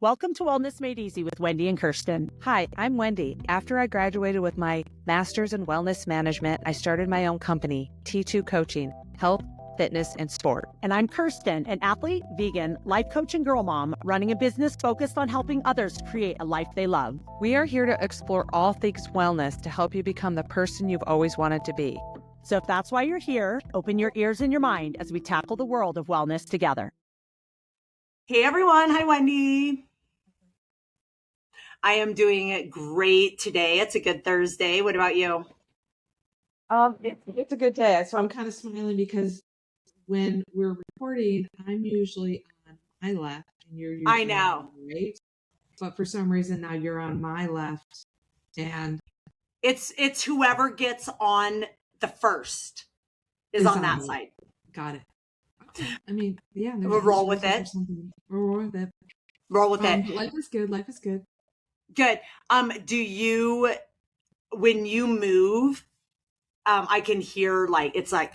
Welcome to Wellness Made Easy with Wendy and Kirsten. Hi, I'm Wendy. After I graduated with my master's in wellness management, I started my own company, T2 Coaching, Health, Fitness, and Sport. And I'm Kirsten, an athlete, vegan, life coach, and girl mom, running a business focused on helping others create a life they love. We are here to explore all things wellness to help you become the person you've always wanted to be. So if that's why you're here, open your ears and your mind as we tackle the world of wellness together. Hey everyone, hi Wendy. I am doing great today. It's a good Thursday. What about you? It's a good day. So I'm kind of smiling because when we're recording, I'm usually on my left and you're usually I know. on my right. But for some reason now you're on my left, and it's whoever gets on the first is on that side. Got it. Okay. I mean, yeah. We'll roll with it. We'll roll with it. Roll with it. Life is good. Life is good. Good. Do you, when you move, I can hear it's like,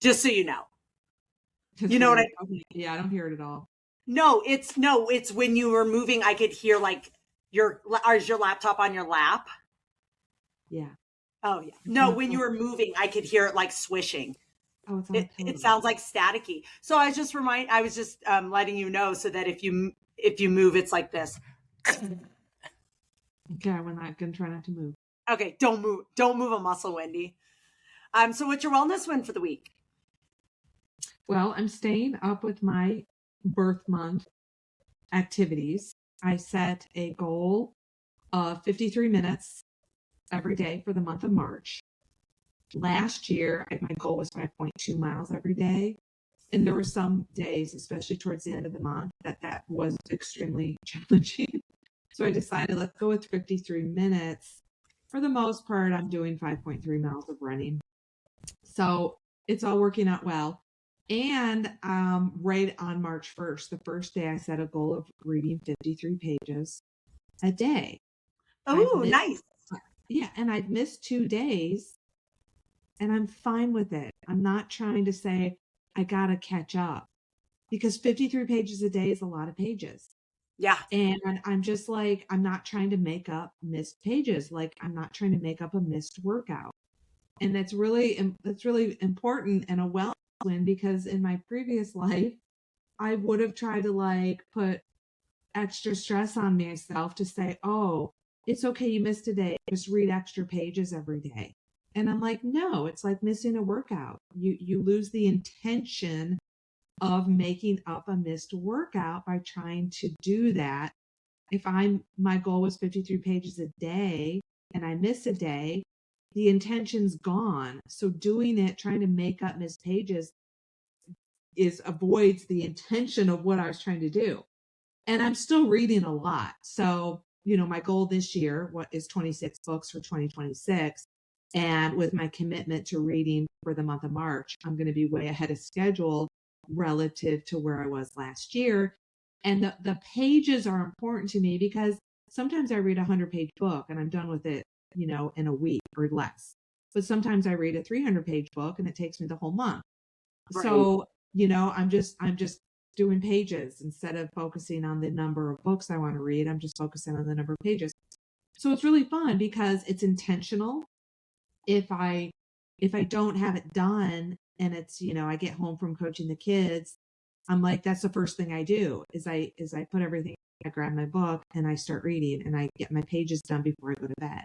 just so you know. You know what I mean? Yeah, I don't hear it at all. No, it's when you were moving, I could hear is your laptop on your lap? Yeah. Oh yeah. No, when you were moving, I could hear it like swishing. Oh, it sounds like staticky. So I was just letting you know so that if you move, it's like this. Okay, we're not gonna try not to move. Okay, don't move a muscle, Wendy. So what's your wellness win for the week? Well, I'm staying up with my birth month activities. I set a goal of 53 minutes every day for the month of March. Last year, my goal was 5.2 miles every day. And there were some days, especially towards the end of the month, that was extremely challenging. So I decided, let's go with 53 minutes. For the most part, I'm doing 5.3 miles of running. So it's all working out well. And right on March 1st, the first day, I set a goal of reading 53 pages a day. Oh, nice. Yeah, and I've missed 2 days, and I'm fine with it. I'm not trying to say I got to catch up, because 53 pages a day is a lot of pages. Yeah. And I'm just like, I'm not trying to make up missed pages. Like, I'm not trying to make up a missed workout. And that's really important and a wellness win, because in my previous life, I would have tried to put extra stress on myself to say, oh, it's okay, you missed a day, just read extra pages every day. And I'm like, no, it's like missing a workout. You lose the intention of making up a missed workout by trying to do that. If my goal was 53 pages a day and I miss a day, the intention's gone. So doing it, trying to make up missed pages, avoids the intention of what I was trying to do. And I'm still reading a lot. So, my goal this year is 26 books for 2026. And with my commitment to reading for the month of March, I'm going to be way ahead of schedule relative to where I was last year. And the pages are important to me, because sometimes I read a 100-page book and I'm done with it, in a week or less. But sometimes I read a 300-page book and it takes me the whole month. Right. So, I'm just doing pages instead of focusing on the number of books I want to read. I'm just focusing on the number of pages. So it's really fun because it's intentional. If I don't have it done and it's, I get home from coaching the kids, I'm like, that's the first thing I do is I put everything, I grab my book and I start reading and I get my pages done before I go to bed.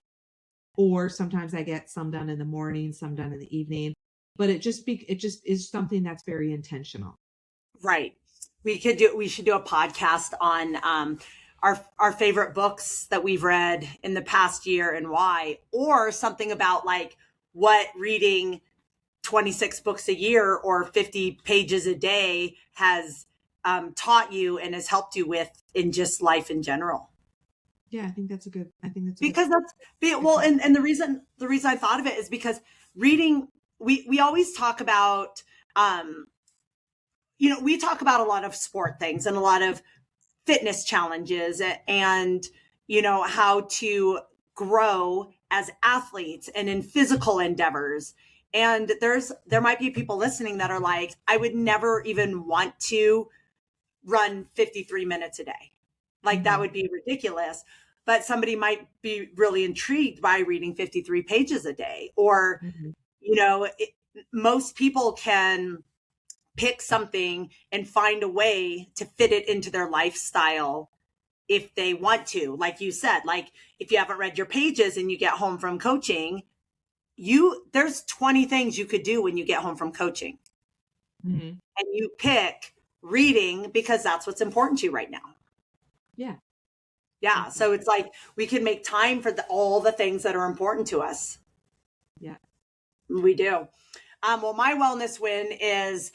Or sometimes I get some done in the morning, some done in the evening, but it just is something that's very intentional. Right. We should do a podcast on our favorite books that we've read in the past year and why, or something about what reading 26 books a year or 50 pages a day has taught you and has helped you with in just life in general. Yeah, I think that's because and the reason I thought of it is because reading, we always talk about, we talk about a lot of sport things and a lot of fitness challenges and, how to grow as athletes and in physical endeavors. And there might be people listening that are like, I would never even want to run 53 minutes a day. Like that would be ridiculous. But somebody might be really intrigued by reading 53 pages a day. Or, most people can pick something and find a way to fit it into their lifestyle if they want to. Like you said, like if you haven't read your pages and you get home from coaching, there's 20 things you could do when you get home from coaching. And you pick reading because that's what's important to you right now. Yeah. Yeah. So it's like we can make time for all the things that are important to us. Yeah. We do. Well, my wellness win is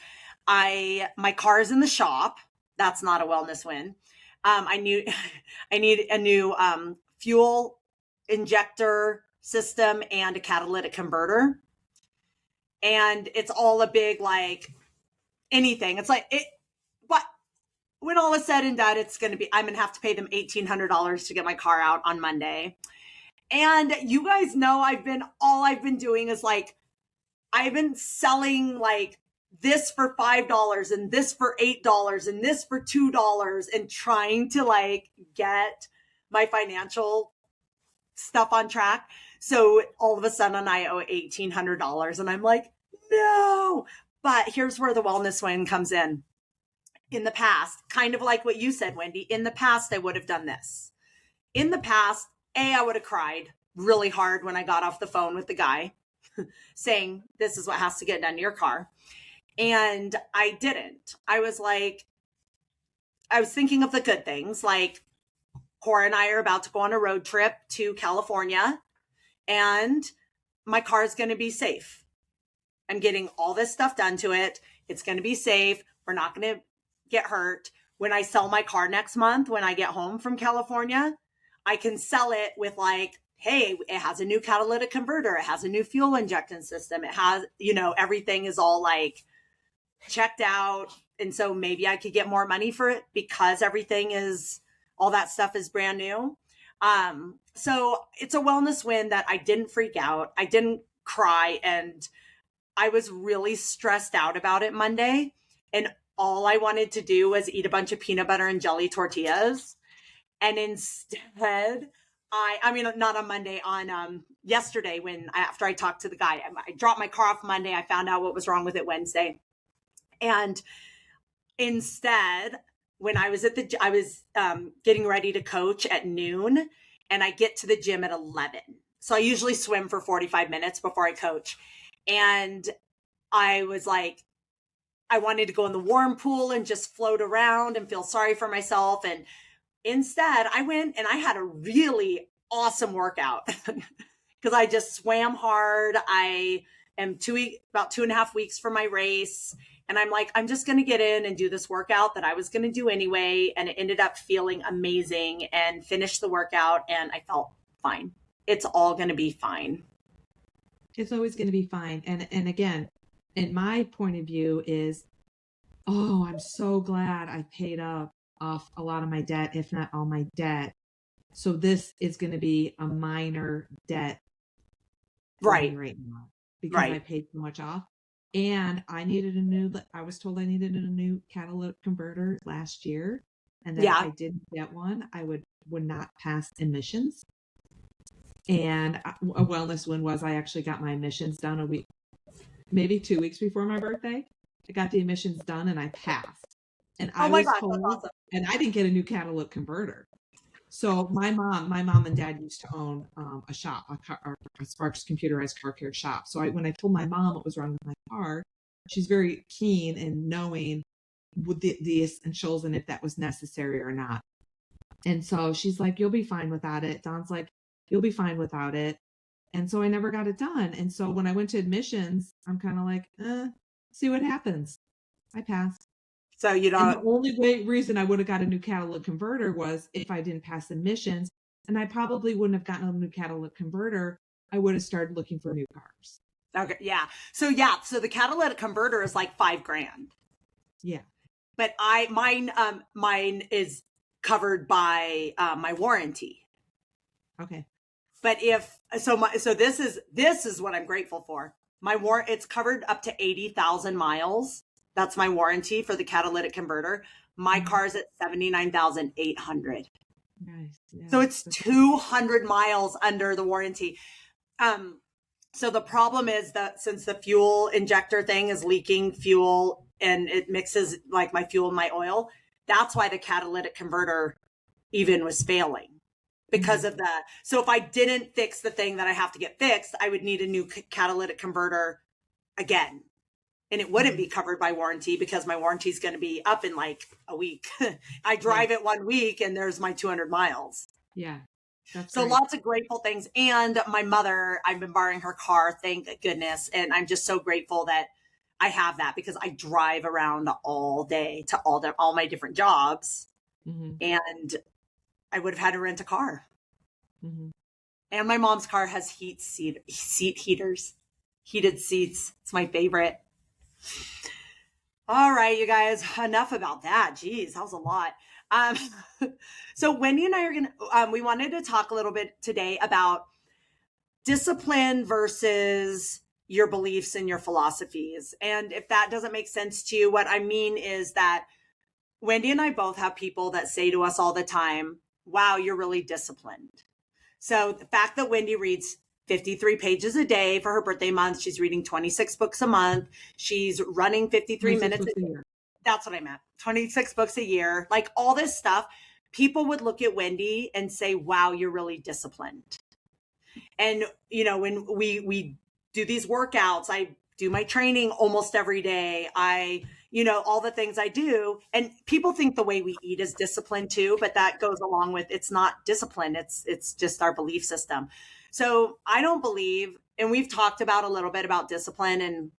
my car is in the shop. That's not a wellness win. I need a new fuel injector system and a catalytic converter. And it's all a big, like anything. It's like when all is said and done, I'm going to have to pay them $1,800 to get my car out on Monday. And you guys know all I've been doing is like, I've been selling like this for $5 and this for $8 and this for $2 and trying to like get my financial stuff on track. So all of a sudden I owe $1,800 and I'm like, no. But here's where the wellness win comes in. In the past, kind of like what you said, Wendy, in the past, I would have done this. In the past, I would have cried really hard when I got off the phone with the guy saying, this is what has to get done to your car. And I didn't. I was thinking of the good things. Like Cora and I are about to go on a road trip to California and my car is going to be safe. I'm getting all this stuff done to it. It's going to be safe. We're not going to get hurt. When I sell my car next month, when I get home from California, I can sell it with like, hey, it has a new catalytic converter. It has a new fuel injection system. It has, everything is all like checked out. And so maybe I could get more money for it because all that stuff is brand new. So it's a wellness win that I didn't freak out. I didn't cry. And I was really stressed out about it Monday. And all I wanted to do was eat a bunch of peanut butter and jelly tortillas. And instead, not on Monday, on yesterday after I talked to the guy, I dropped my car off Monday. I found out what was wrong with it Wednesday. And instead, when I was getting ready to coach at noon and I get to the gym at 11. So I usually swim for 45 minutes before I coach. And I was like, I wanted to go in the warm pool and just float around and feel sorry for myself. And instead I went and I had a really awesome workout because I just swam hard. I am about 2.5 weeks for my race. And I'm like, I'm just going to get in and do this workout that I was going to do anyway. And it ended up feeling amazing and finished the workout. And I felt fine. It's all going to be fine. It's always going to be fine. And again, in my point of view is, I'm so glad I paid off a lot of my debt, if not all my debt. So this is going to be a minor debt right now because I paid so much off. And I was told I needed a new catalytic converter last year. And that if I didn't get one, I would not pass emissions. And a wellness win was I actually got my emissions done maybe 2 weeks before my birthday. I got the emissions done and I passed. And I was told, awesome. And I didn't get a new catalytic converter. So my mom and dad used to own a shop, a Sparks computerized car care shop. So when I told my mom what was wrong with my car, she's very keen in knowing the essentials and if that was necessary or not. And so she's like, you'll be fine without it. Don's like, you'll be fine without it. And so I never got it done. And so when I went to admissions, I'm kind of like, see what happens. I passed. So you don't. And the only reason I would have got a new catalytic converter was if I didn't pass admissions, and I probably wouldn't have gotten a new catalytic converter. I would have started looking for new cars. Okay. Yeah. So the catalytic converter is like $5,000. Yeah. But mine is covered by my warranty. Okay. But this is what I'm grateful for. It's covered up to 80,000 miles. That's my warranty for the catalytic converter. My car is at 79,800. Nice. Yeah. So it's 200 miles under the warranty. So the problem is that since the fuel injector thing is leaking fuel and it mixes like my fuel and my oil, that's why the catalytic converter even was failing because of that. So if I didn't fix the thing that I have to get fixed, I would need a new catalytic converter again. And it wouldn't be covered by warranty because my warranty is going to be up in like a week. I drive it 1 week and there's my 200 miles. Yeah. That's so great. Lots of grateful things. And my mother, I've been borrowing her car, thank goodness. And I'm just so grateful that I have that because I drive around all day to all my different jobs. And I would have had to rent a car. And my mom's car has seat heaters, heated seats. It's my favorite. All right, you guys, enough about that. Geez, that was a lot. So Wendy and I are we wanted to talk a little bit today about discipline versus your beliefs and your philosophies. And if that doesn't make sense to you, what I mean is that Wendy and I both have people that say to us all the time, wow, you're really disciplined. So the fact that Wendy reads 53 pages a day for her birthday month, she's reading 26 books a month, she's running 53 minutes a year. That's what I meant. 26 books a year, like all this stuff. People would look at Wendy and say, wow, you're really disciplined. And, you know, when we do these workouts, I do my training almost every day. All the things I do. And people think the way we eat is discipline too, but that goes along with, it's not discipline. It's just our belief system. So I don't believe, and we've talked about a little bit about discipline and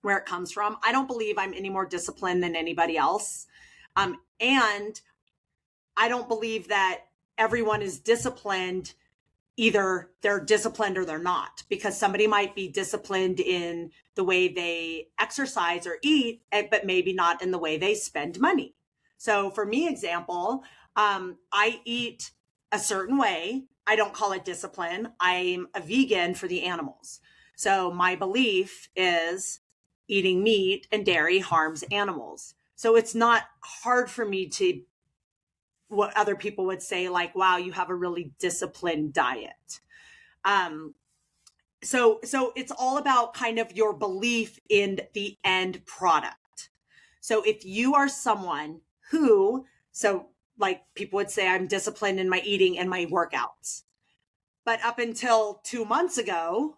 where it comes from. I don't believe I'm any more disciplined than anybody else. And I don't believe that everyone is disciplined. Either they're disciplined or they're not, because somebody might be disciplined in the way they exercise or eat, but maybe not in the way they spend money. So for me, example, I eat a certain way. I don't call it discipline. I'm a vegan for the animals. So my belief is eating meat and dairy harms animals. So it's not hard for me to, what other people would say, like, wow, you have a really disciplined diet. So it's all about kind of your belief in the end product. So if you are someone who, like people would say, I'm disciplined in my eating and my workouts. But up until 2 months ago,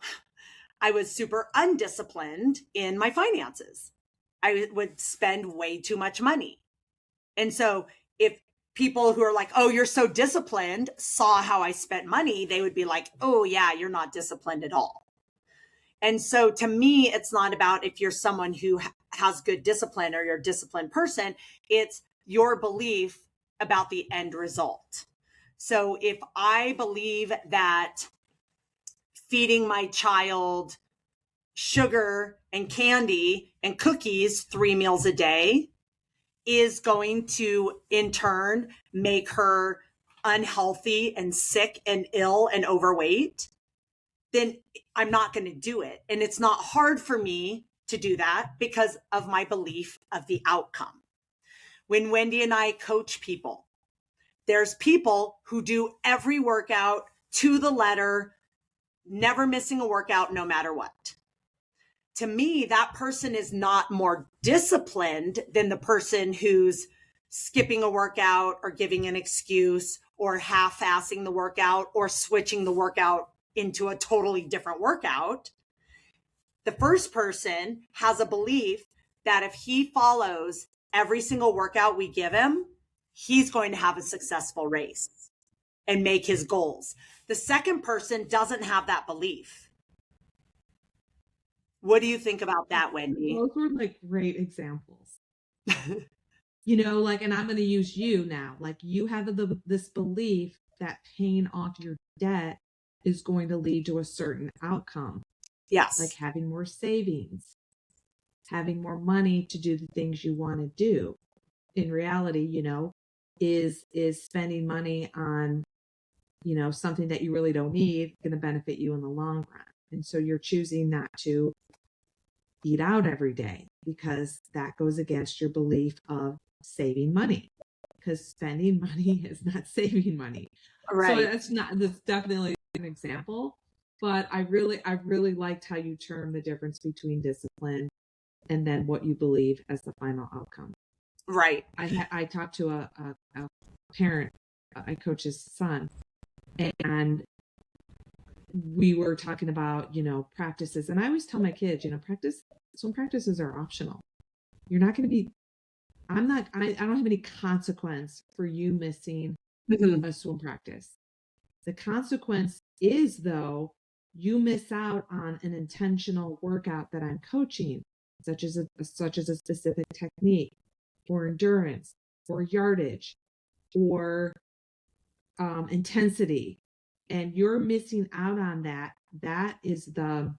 I was super undisciplined in my finances. I would spend way too much money. And so if people who are like, oh, you're so disciplined, saw how I spent money, they would be like, oh yeah, you're not disciplined at all. And so to me, it's not about if you're someone who has good discipline or you're a disciplined person, it's your belief about the end result. So if I believe that feeding my child sugar and candy and cookies 3 meals a day is going to, in turn, make her unhealthy and sick and ill and overweight, then I'm not going to do it. And it's not hard for me to do that because of my belief of the outcome. When Wendy and I coach people, there's people who do every workout to the letter, never missing a workout no matter what. To me, that person is not more disciplined than the person who's skipping a workout or giving an excuse or half-assing the workout or switching the workout into a totally different workout. The first person has a belief that if he follows every single workout we give him, he's going to have a successful race and make his goals. The second person doesn't have that belief. What do you think about that, Wendy? Those were like great examples. And I'm going to use you now. Like you have this belief that paying off your debt is going to lead to a certain outcome. Yes. Like having more savings, having more money to do the things you want to do. In reality, is spending money on, something that you really don't need going to benefit you in the long run. And so you're choosing not to eat out every day because that goes against your belief of saving money, because spending money is not saving money. Right. So that's definitely an example. But I really liked how you term the difference between discipline and then what you believe as the final outcome. Right. I talked to a parent, I coach his son, and we were talking about, practices. And I always tell my kids, swim practices are optional. You're not going to be, I don't have any consequence for you missing a swim practice. The consequence is, though, you miss out on an intentional workout that I'm coaching, such as a specific technique, or endurance, or yardage, or intensity, and you're missing out on that. That is the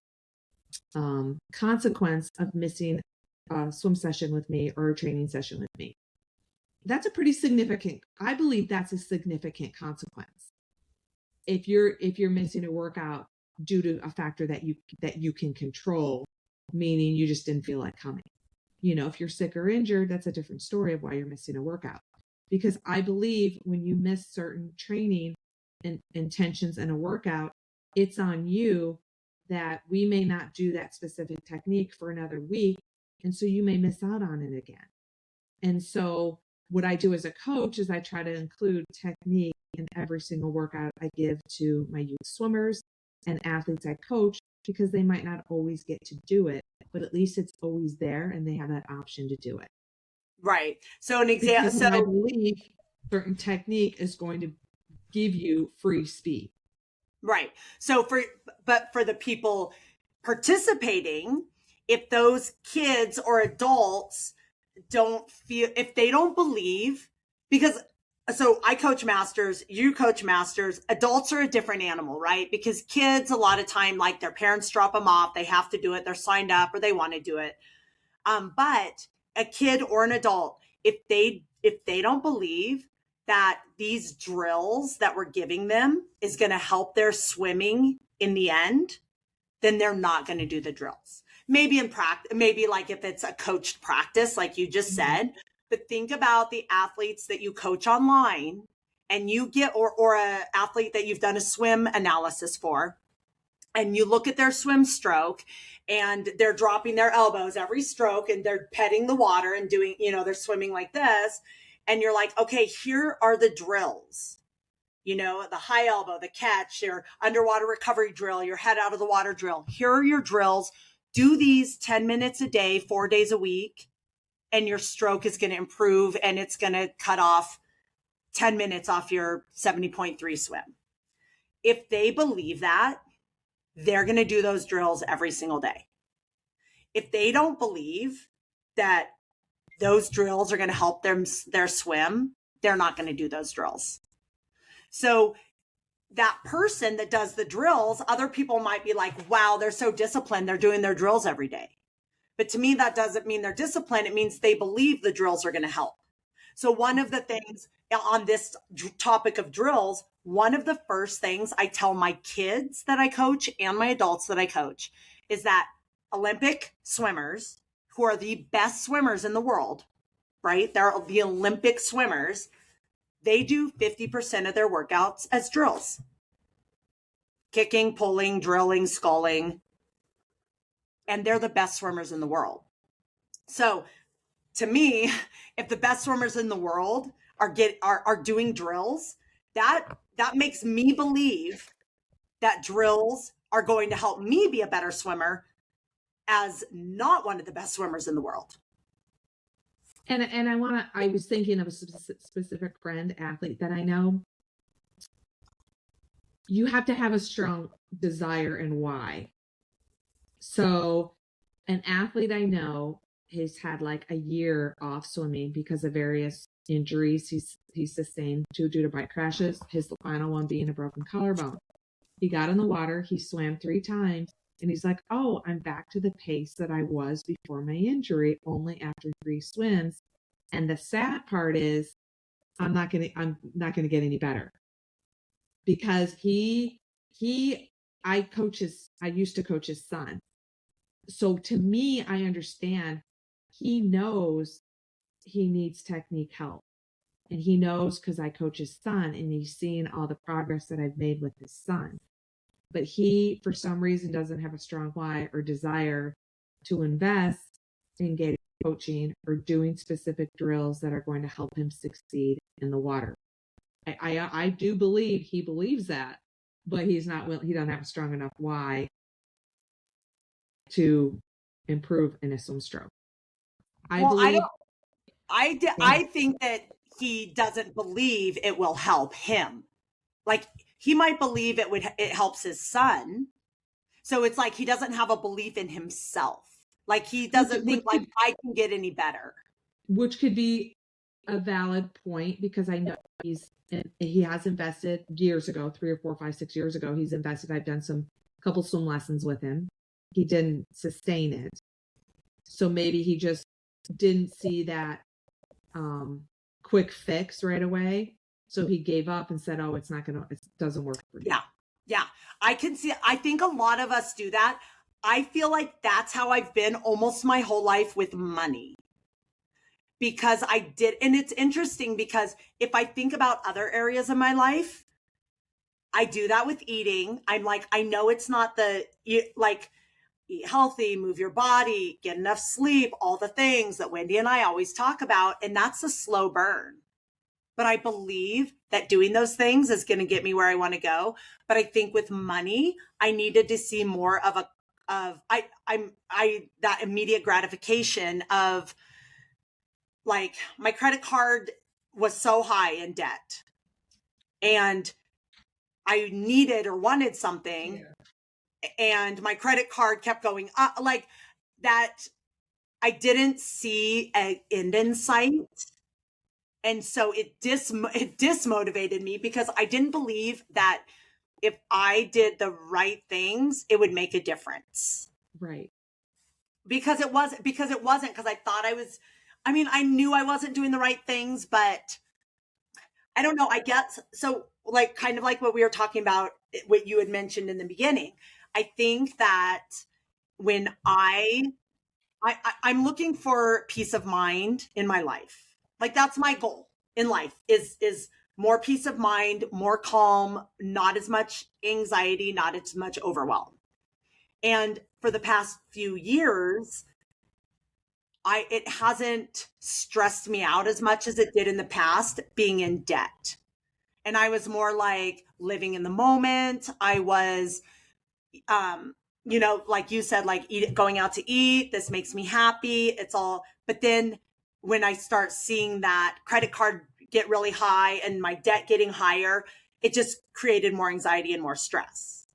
consequence of missing a swim session with me or a training session with me. That's a pretty significant, I believe that's a significant consequence. If you're missing a workout due to a factor that you can control, meaning you just didn't feel like coming. If you're sick or injured, that's a different story of why you're missing a workout. Because I believe when you miss certain training and intentions in a workout, it's on you that we may not do that specific technique for another week. And so you may miss out on it again. And so what I do as a coach is I try to include technique in every single workout I give to my youth swimmers and athletes I coach, because they might not always get to do it, but at least it's always there and they have that option to do it. Right. So an example. So I believe certain technique is going to give you free speed. Right. So for the people participating, if those kids or adults if they don't believe, because so I coach masters, you coach masters, adults are a different animal, right? Because kids, a lot of time, like their parents drop them off, they have to do it, they're signed up or they want to do it. But a kid or an adult, if they don't believe that these drills that we're giving them is going to help their swimming in the end, then they're not going to do the drills. Maybe in practice, maybe like if it's a coached practice, like you just said, but think about the athletes that you coach online and you get, or a athlete that you've done a swim analysis for, and you look at their swim stroke and they're dropping their elbows every stroke and they're petting the water and doing, they're swimming like this. And you're like, okay, here are the drills, the high elbow, the catch, your underwater recovery drill, your head out of the water drill. Here are your drills. Do these 10 minutes a day, 4 days a week, and your stroke is going to improve and it's going to cut off 10 minutes off your 70.3 swim. If they believe that, they're going to do those drills every single day. If they don't believe that those drills are going to help their swim, they're not going to do those drills. So that person that does the drills, other people might be like, wow, they're so disciplined. They're doing their drills every day. But to me, that doesn't mean they're disciplined. It means they believe the drills are going to help. So one of the things on this topic of drills, one of the first things I tell my kids that I coach and my adults that I coach is that Olympic swimmers, who are the best swimmers in the world, right? They're the Olympic swimmers. They do 50% of their workouts as drills. Kicking, pulling, drilling, sculling. And they're the best swimmers in the world. So to me, if the best swimmers in the world are doing drills, that makes me believe that drills are going to help me be a better swimmer as not one of the best swimmers in the world. And I was thinking of a specific friend athlete that I know. You have to have a strong desire and why. So an athlete I know has had like a year off swimming because of various injuries he's sustained due to bike crashes, his final one being a broken collarbone. He got in the water, he swam 3 times, and he's like, oh, I'm back to the pace that I was before my injury, only after 3 swims. And the sad part is I'm not gonna get any better. Because I used to coach his son. So to me, I understand he knows he needs technique help. And he knows because I coach his son and he's seen all the progress that I've made with his son. But he, for some reason, doesn't have a strong why or desire to invest in getting coaching or doing specific drills that are going to help him succeed in the water. I do believe he believes that, but he doesn't have a strong enough why to improve in a swim stroke. I think that he doesn't believe it will help him. Like, he might believe it helps his son. So it's like he doesn't have a belief in himself. Like, he doesn't think like I can get any better. Which could be a valid point, because I know he has invested years ago, 3 or 4, 5, 6 years ago. He's invested. I've done couple swim lessons with him. He didn't sustain it. So maybe he just didn't see that quick fix right away. So he gave up and said, oh, it doesn't work for you. Yeah. I think a lot of us do that. I feel like that's how I've been almost my whole life with money. Because I did, and it's interesting because if I think about other areas of my life, I do that with eating. I'm like, I know it's not eat healthy, move your body, get enough sleep, all the things that Wendy and I always talk about. And that's a slow burn. But I believe that doing those things is going to get me where I want to go. But I think with money, I needed to see more of that immediate gratification of, like, my credit card was so high in debt and I needed or wanted something, and my credit card kept going up, like that. I didn't see an end in sight. And so it dismotivated me, because I didn't believe that if I did the right things, it would make a difference. Right. Because I thought I knew I wasn't doing the right things, but I don't know. I guess, so like, kind of like what we were talking about, what you had mentioned in the beginning. I think that when I'm looking for peace of mind in my life, like that's my goal in life is more peace of mind, more calm, not as much anxiety, not as much overwhelm. And for the past few years, it hasn't stressed me out as much as it did in the past, being in debt. And I was more like living in the moment. I was, like you said, like going out to eat. This makes me happy. It's all, but then when I start seeing that credit card get really high and my debt getting higher, it just created more anxiety and more stress.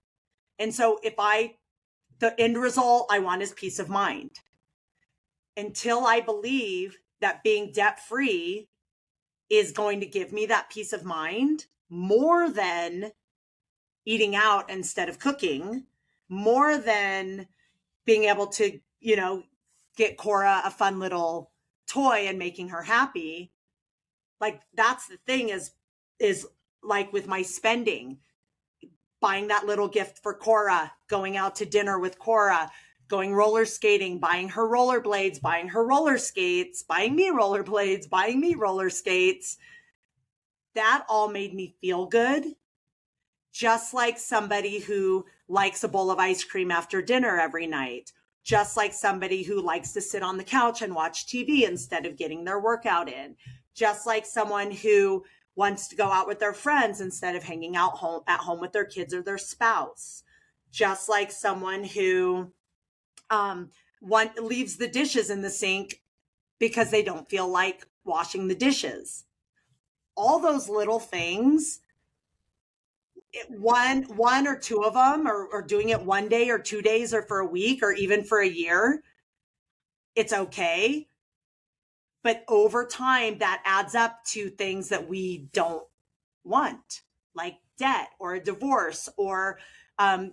And so the end result I want is peace of mind. Until I believe that being debt-free is going to give me that peace of mind more than eating out instead of cooking, more than being able to, get Cora a fun little toy and making her happy. Like, that's the thing is like with my spending, buying that little gift for Cora, going out to dinner with Cora, going roller skating, buying her rollerblades, buying her roller skates, buying me rollerblades, buying me roller skates. That all made me feel good. Just like somebody who likes a bowl of ice cream after dinner every night. Just like somebody who likes to sit on the couch and watch TV instead of getting their workout in. Just like someone who wants to go out with their friends instead of hanging out at home with their kids or their spouse. Just like someone who leaves the dishes in the sink because they don't feel like washing the dishes. All those little things, one or two of them, or doing it one day or 2 days or for a week or even for a year, it's okay. But over time, that adds up to things that we don't want, like debt or a divorce or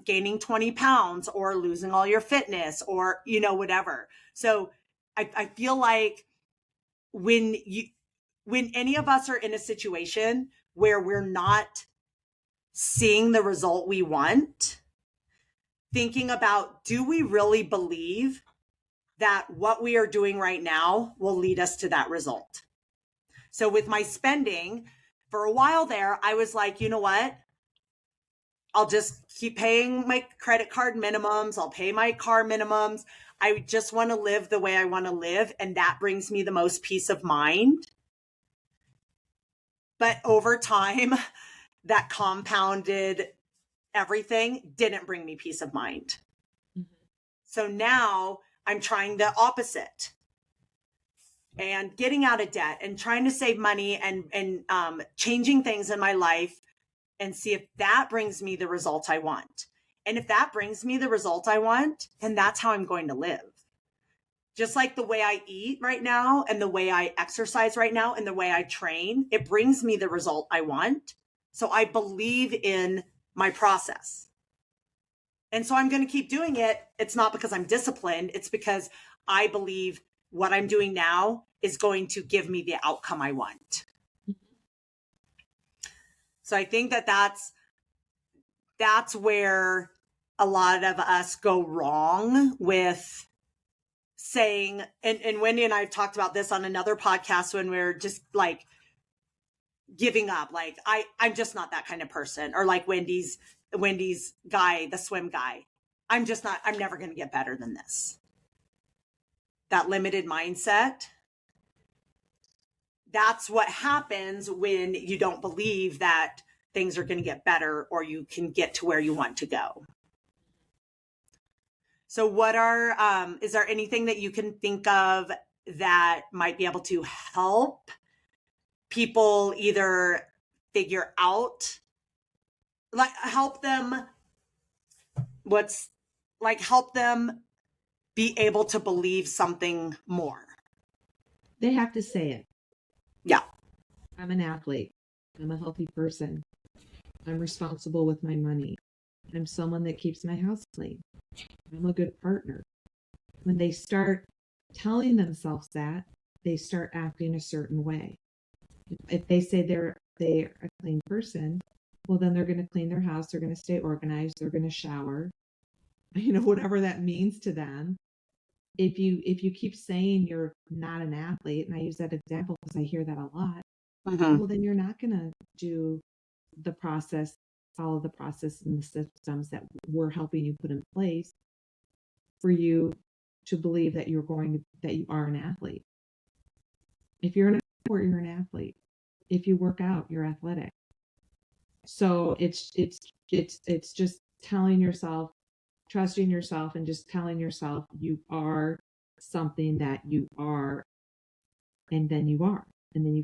gaining 20 pounds or losing all your fitness or, whatever. So I feel like when any of us are in a situation where we're not seeing the result we want, thinking about, do we really believe that what we are doing right now will lead us to that result. So with my spending, for a while there, I was like, you know what? I'll just keep paying my credit card minimums. I'll pay my car minimums. I just want to live the way I want to live. And that brings me the most peace of mind. But over time, that compounded everything didn't bring me peace of mind. Mm-hmm. So now I'm trying the opposite and getting out of debt and trying to save money and changing things in my life and see if that brings me the result I want. And if that brings me the result I want, then that's how I'm going to live. Just like the way I eat right now and the way I exercise right now and the way I train, it brings me the result I want. So I believe in my process. And so I'm going to keep doing it. It's not because I'm disciplined. It's because I believe what I'm doing now is going to give me the outcome I want. So I think that that's where a lot of us go wrong with saying, and Wendy and I have talked about this on another podcast when we're just like giving up. Like, I'm just not that kind of person. Or like Wendy's guy, the swim guy. I'm never going to get better than this. That limited mindset. That's what happens when you don't believe that things are going to get better or you can get to where you want to go. So is there anything that you can think of that might be able to help people either figure out, like help them be able to believe something more? They have to say it. Yeah. I'm an athlete. I'm a healthy person. I'm responsible with my money. I'm someone that keeps my house clean. I'm a good partner. When they start telling themselves that, they start acting a certain way. If they say they're a clean person, well, then they're going to clean their house. They're going to stay organized. They're going to shower, whatever that means to them. If you keep saying you're not an athlete, and I use that example because I hear that a lot, well, then you're not going to do the process, follow the process and the systems that we're helping you put in place for you to believe that you are an athlete. If you're in a sport, you're an athlete. If you work out, you're athletic. So it's just telling yourself, trusting yourself, and just telling yourself you are something that you are, and then you are, and then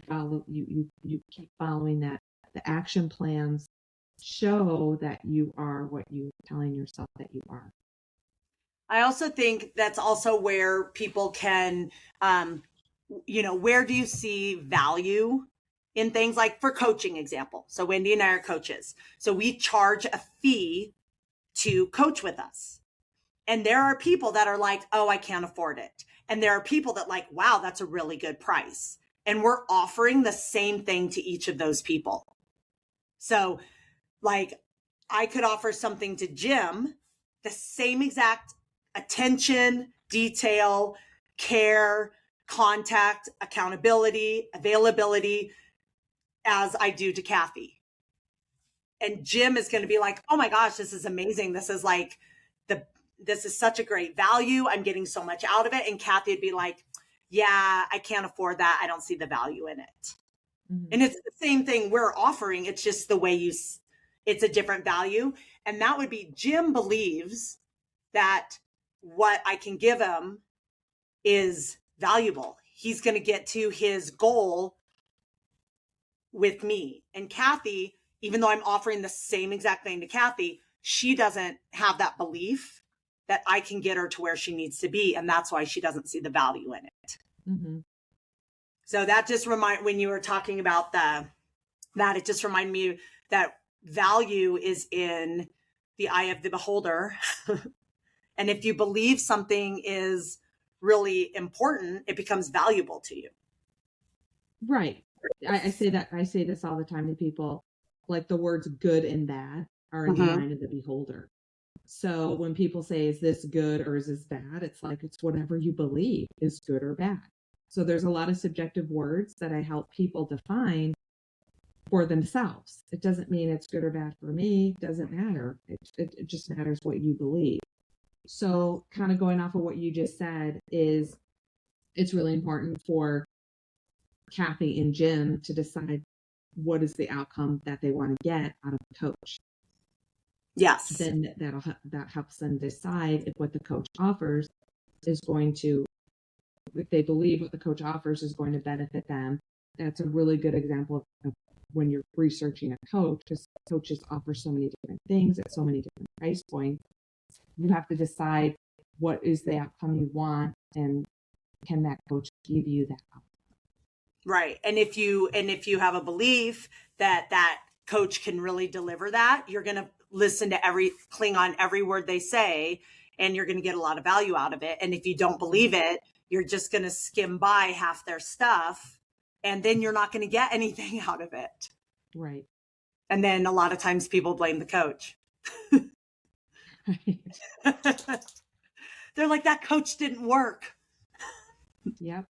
you keep following that. The action plans show that you are what you're telling yourself that you are. I also think that's also where people can, where do you see value in things, like for coaching example? So Wendy and I are coaches. So we charge a fee to coach with us. And there are people that are like, oh, I can't afford it. And there are people that like, wow, that's a really good price. And we're offering the same thing to each of those people. So like I could offer something to Jim, the same exact attention, detail, care, contact, accountability, availability as I do to Kathy. And Jim is going to be like, oh my gosh, this is amazing. This is like this is such a great value. I'm getting so much out of it. And Kathy would be like, yeah, I can't afford that. I don't see the value in it. Mm-hmm. And it's the same thing we're offering. It's just the way it's a different value. And that would be Jim believes that what I can give him is valuable. He's going to get to his goal with me. And Kathy, even though I'm offering the same exact thing to Kathy, she doesn't have that belief that I can get her to where she needs to be. And that's why she doesn't see the value in it. Mm-hmm. So that just when you were talking about that, it just reminded me that value is in the eye of the beholder. And if you believe something is really important, it becomes valuable to you. Right. I say this all the time to people, like the words good and bad are in the mind of the beholder. So when people say, is this good or is this bad? It's like, it's whatever you believe is good or bad. So there's a lot of subjective words that I help people define for themselves. It doesn't mean it's good or bad for me. It doesn't matter. It just matters what you believe. So kind of going off of what you just said is it's really important for Kathy and Jim to decide what is the outcome that they want to get out of a coach. Yes. Then that helps them decide if what the coach offers is going to, if they believe what the coach offers is going to benefit them. That's a really good example of when you're researching a coach, because coaches offer so many different things at so many different price points. You have to decide what is the outcome you want, and can that coach give you that outcome? Right. And if you have a belief that that coach can really deliver that, you're going to listen to cling on every word they say, and you're going to get a lot of value out of it. And if you don't believe it, you're just going to skim by half their stuff, and then you're not going to get anything out of it. Right. And then a lot of times people blame the coach. Right. They're like, that coach didn't work. Yep.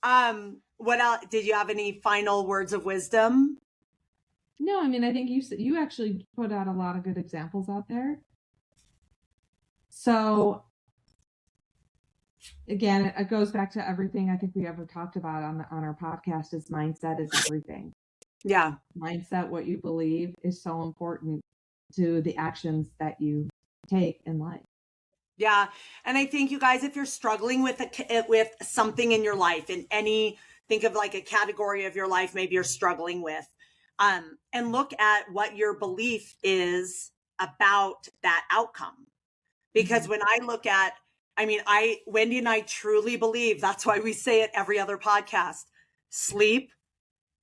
What else? Did you have any final words of wisdom? No, I mean, I think you actually put out a lot of good examples out there. So again, it goes back to everything I think we ever talked about on our podcast is mindset is everything. Yeah. Mindset, what you believe, is so important to the actions that you take in life. Yeah. And I think, you guys, if you're struggling with something in your life, think of like a category of your life, maybe you're struggling with, and look at what your belief is about that outcome. Because when I look at, Wendy and I truly believe, that's why we say it every other podcast: sleep,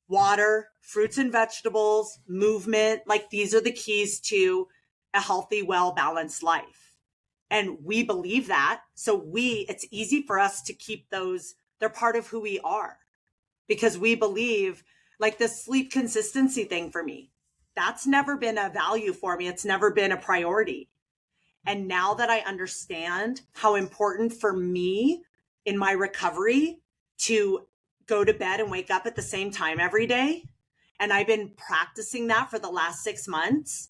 water, fruits and vegetables, movement. Like, these are the keys to a healthy, well-balanced life. And we believe that. So it's easy for us to keep those. They're part of who we are, because we believe, like the sleep consistency thing for me, that's never been a value for me. It's never been a priority. And now that I understand how important for me in my recovery to go to bed and wake up at the same time every day, and I've been practicing that for the last 6 months,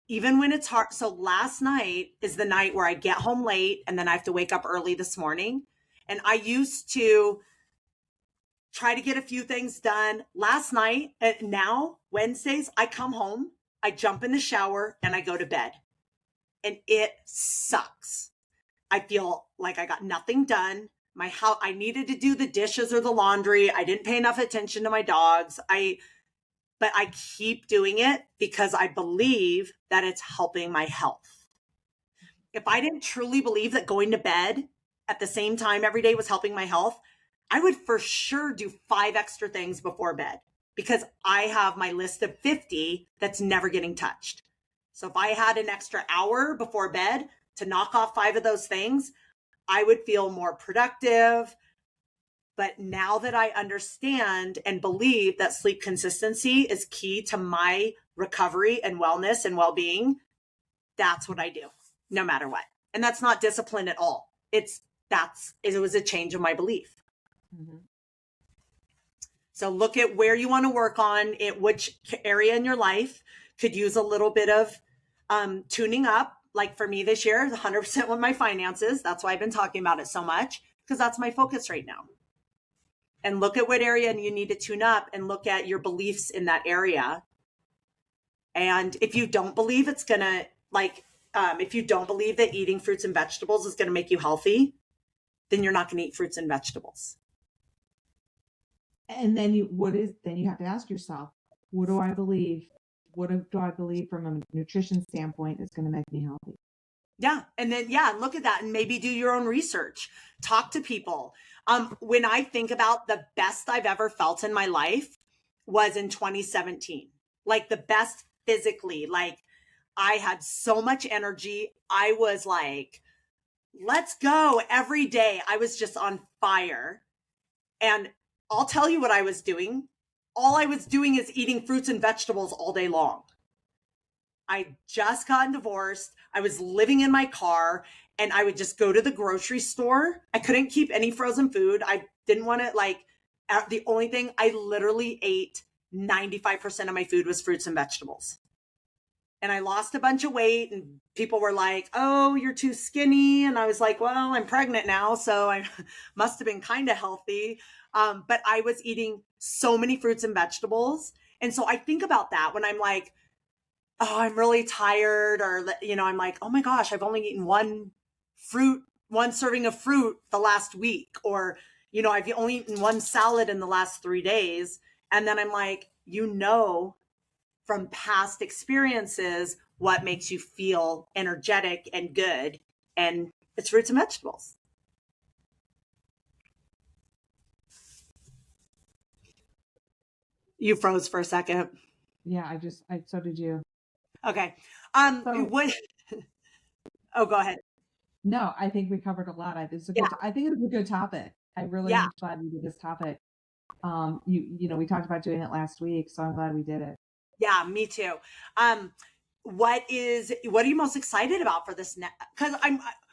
even when it's hard. So last night is the night where I get home late and then I have to wake up early this morning. And I used to try to get a few things done last night. And now Wednesdays, I come home, I jump in the shower, and I go to bed. And it sucks. I feel like I got nothing done. I needed to do the dishes or the laundry. I didn't pay enough attention to my dogs. But I keep doing it because I believe that it's helping my health. If I didn't truly believe that going to bed at the same time every day was helping my health, I would for sure do 5 extra things before bed, because I have my list of 50 that's never getting touched. So if I had an extra hour before bed to knock off 5 of those things, I would feel more productive. But now that I understand and believe that sleep consistency is key to my recovery and wellness and well-being, that's what I do, no matter what. And that's not discipline at all. It was a change of my belief. Mm-hmm. So look at where you want to work on it, which area in your life could use a little bit of tuning up. Like for me this year, 100% with my finances. That's why I've been talking about it so much, because that's my focus right now. And look at what area you need to tune up, and look at your beliefs in that area. And if you don't believe if you don't believe that eating fruits and vegetables is going to make you healthy, then you're not going to eat fruits and vegetables. And then you have to ask yourself, what do I believe? What do I believe from a nutrition standpoint is going to make me healthy? Yeah. And then, look at that and maybe do your own research. Talk to people. When I think about the best I've ever felt in my life was in 2017, like the best physically. Like, I had so much energy. I was like, let's go every day. I was just on fire. And I'll tell you what I was doing. All I was doing is eating fruits and vegetables all day long. I just gotten divorced. I was living in my car and I would just go to the grocery store. I couldn't keep any frozen food. I didn't want to the only thing I literally ate 95% of my food was fruits and vegetables. And I lost a bunch of weight and people were like, oh, you're too skinny. And I was like, well, I'm pregnant now. So I must have been kind of healthy. But I was eating so many fruits and vegetables. And so I think about that when I'm like, oh, I'm really tired, or, I'm like, oh my gosh, I've only eaten one serving of fruit the last week, or, I've only eaten one salad in the last 3 days. And then I'm like, from past experiences, what makes you feel energetic and good. And it's fruits and vegetables. You froze for a second. Yeah, so did you. Okay. Go ahead. No, I think we covered a lot. I think it's a good topic. I really am glad we did this topic. We talked about doing it last week, so I'm glad we did it. Yeah, me too. What are you most excited about for this next? Because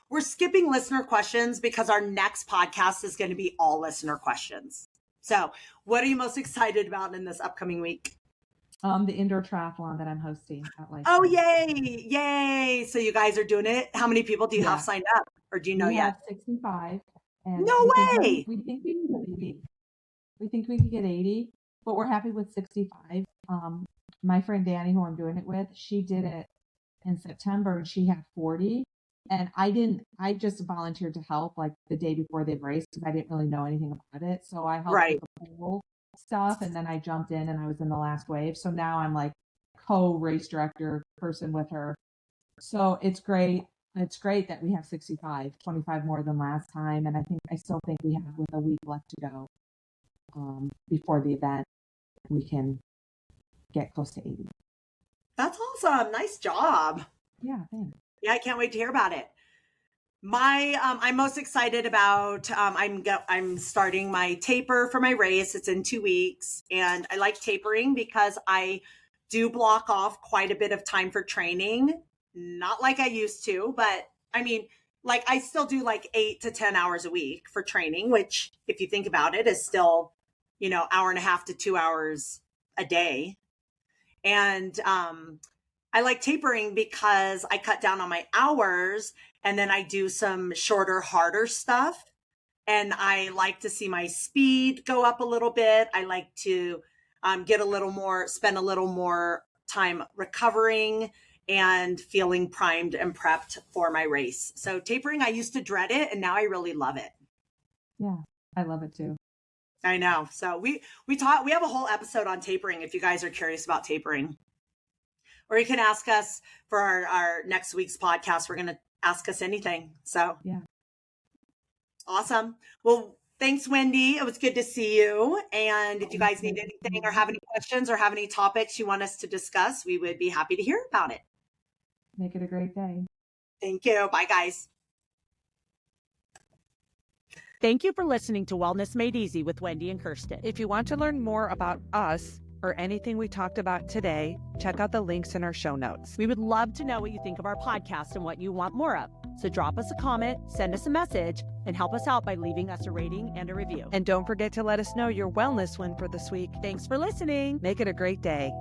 we're skipping listener questions because our next podcast is going to be all listener questions. So what are you most excited about in this upcoming week? The indoor triathlon that I'm hosting at Life. Oh, yay. So you guys are doing it. How many people do you have signed up, or do you know yet? Have 65. And no way. We think we can get 80. We think we can get 80, but we're happy with 65. My friend Danny, who I'm doing it with, she did it in September and she had 40. And I just volunteered to help like the day before they raced because I didn't really know anything about it. So I helped with the pool stuff, and then I jumped in and I was in the last wave. So now I'm like co-race director person with her. So it's great. It's great that we have 65, 25 more than last time. And I still think we have with a week left to go before the event, we can get close to 80. That's awesome. Nice job. Yeah, thanks. Yeah, I can't wait to hear about it. I'm most excited about, I'm starting my taper for my race. It's in 2 weeks. And I like tapering because I do block off quite a bit of time for training. Not like I used to, but I mean, like I still do like 8 to 10 hours a week for training, which if you think about it is still, hour and a half to 2 hours a day. And, I like tapering because I cut down on my hours and then I do some shorter, harder stuff. And I like to see my speed go up a little bit. I like to spend a little more time recovering and feeling primed and prepped for my race. So tapering, I used to dread it and now I really love it. Yeah, I love it too. I know. So we have a whole episode on tapering if you guys are curious about tapering. Or you can ask us for our next week's podcast. We're going to ask us anything. So yeah. Awesome. Well, thanks, Wendy. It was good to see you. And if you guys need anything or have any questions or have any topics you want us to discuss, we would be happy to hear about it. Make it a great day. Thank you. Bye, guys. Thank you for listening to Wellness Made Easy with Wendy and Kirsten. If you want to learn more about us or anything we talked about today, check out the links in our show notes. We would love to know what you think of our podcast and what you want more of. So drop us a comment, send us a message, and help us out by leaving us a rating and a review. And don't forget to let us know your wellness win for this week. Thanks for listening. Make it a great day.